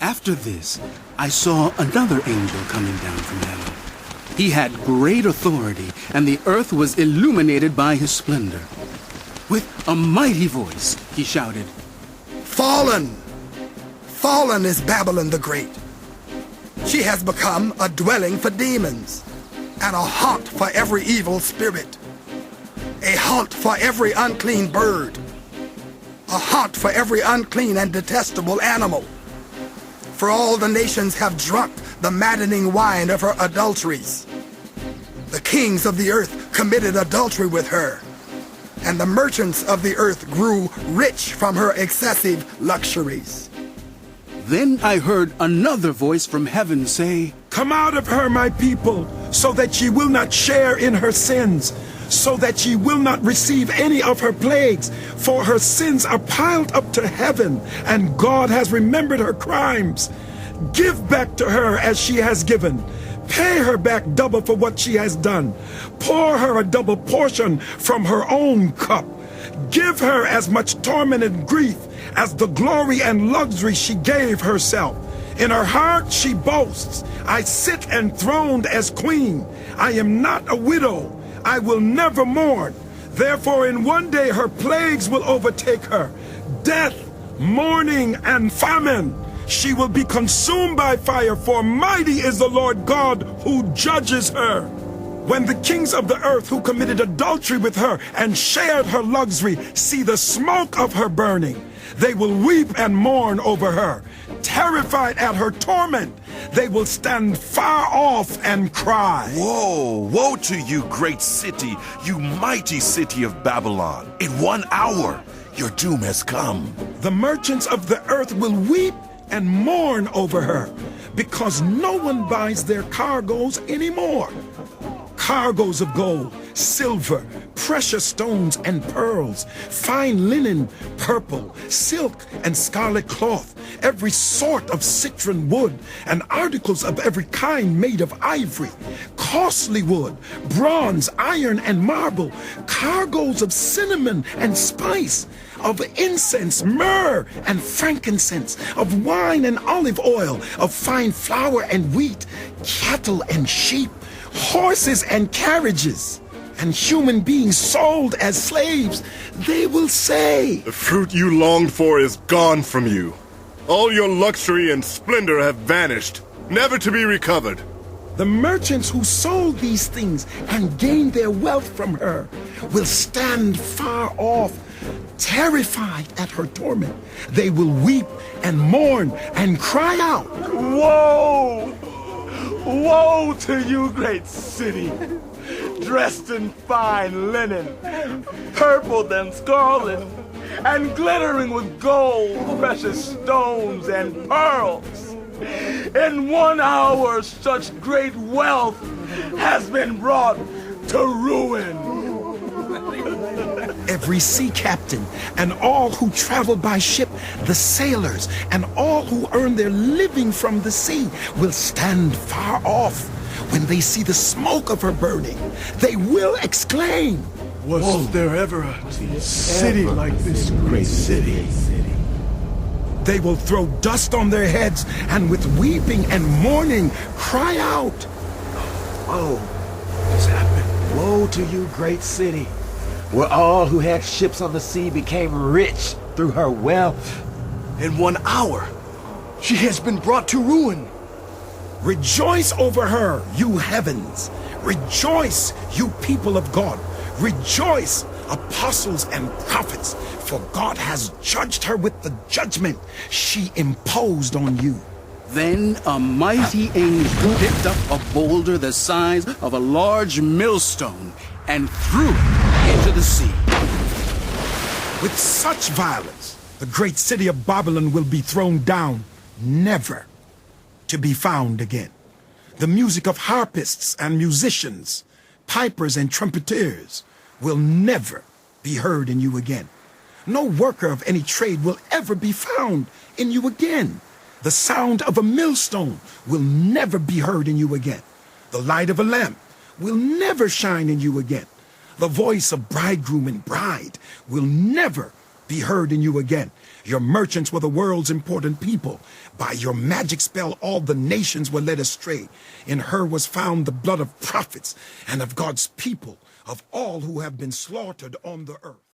After this, I saw another angel coming down from heaven. He had great authority, and the earth was illuminated by his splendor. With a mighty voice, he shouted, "Fallen! Fallen is Babylon the Great. She has become a dwelling for demons, and a haunt for every evil spirit, a haunt for every unclean bird, a haunt for every unclean and detestable animal. For all the nations have drunk the maddening wine of her adulteries. The kings of the earth committed adultery with her, and the merchants of the earth grew rich from her excessive luxuries." Then I heard another voice from heaven say, "Come out of her, my people, so that ye will not share in her sins, so that ye will not receive any of her plagues, for her sins are piled up to heaven, and God has remembered her crimes. Give back to her as she has given. Pay her back double for what she has done. Pour her a double portion from her own cup. Give her as much torment and grief as the glory and luxury she gave herself. In her heart she boasts, 'I sit enthroned as queen. I am not a widow. I will never mourn.' Therefore in one day her plagues will overtake her, death, mourning, and famine. She will be consumed by fire, for mighty is the Lord God who judges her. When the kings of the earth who committed adultery with her and shared her luxury see the smoke of her burning, they will weep and mourn over her. Terrified at her torment, they will stand far off and cry, 'Woe, woe to you, great city, you mighty city of Babylon. In 1 hour, your doom has come.' The merchants of the earth will weep and mourn over her, because no one buys their cargoes anymore. Cargoes of gold, silver, precious stones and pearls, fine linen, purple, silk and scarlet cloth, every sort of citron wood, and articles of every kind made of ivory, costly wood, bronze, iron, and marble, cargoes of cinnamon and spice, of incense, myrrh, and frankincense, of wine and olive oil, of fine flour and wheat, cattle and sheep, horses and carriages, and human beings sold as slaves. They will say, "The fruit you longed for is gone from you. All your luxury and splendor have vanished, never to be recovered." The merchants who sold these things and gained their wealth from her will stand far off, terrified at her torment. They will weep and mourn and cry out, "Woe! Woe to you, great city, dressed in fine linen, purple and scarlet, and glittering with gold, precious stones, and pearls. In 1 hour such great wealth has been brought to ruin." Every sea captain and all who travel by ship, the sailors and all who earn their living from the sea will stand far off. When they see the smoke of her burning, they will exclaim, "Was there ever a city like this great city?" They will throw dust on their heads and with weeping and mourning cry out, Woe! What's happened? Woe to you, great city, where all who had ships on the sea became rich through her wealth. In 1 hour, she has been brought to ruin. Rejoice over her, you heavens. Rejoice, you people of God. Rejoice, apostles and prophets, for God has judged her with the judgment she imposed on you. Then a mighty angel picked up a boulder the size of a large millstone and threw it into the sea. With such violence, the great city of Babylon will be thrown down, never to be found again. The music of harpists and musicians, pipers and trumpeters will never be heard in you again. No worker of any trade will ever be found in you again. The sound of a millstone will never be heard in you again. The light of a lamp will never shine in you again. The voice of bridegroom and bride will never be heard in you again. Your merchants were the world's important people. By your magic spell, all the nations were led astray. In her was found the blood of prophets and of God's people, of all who have been slaughtered on the earth.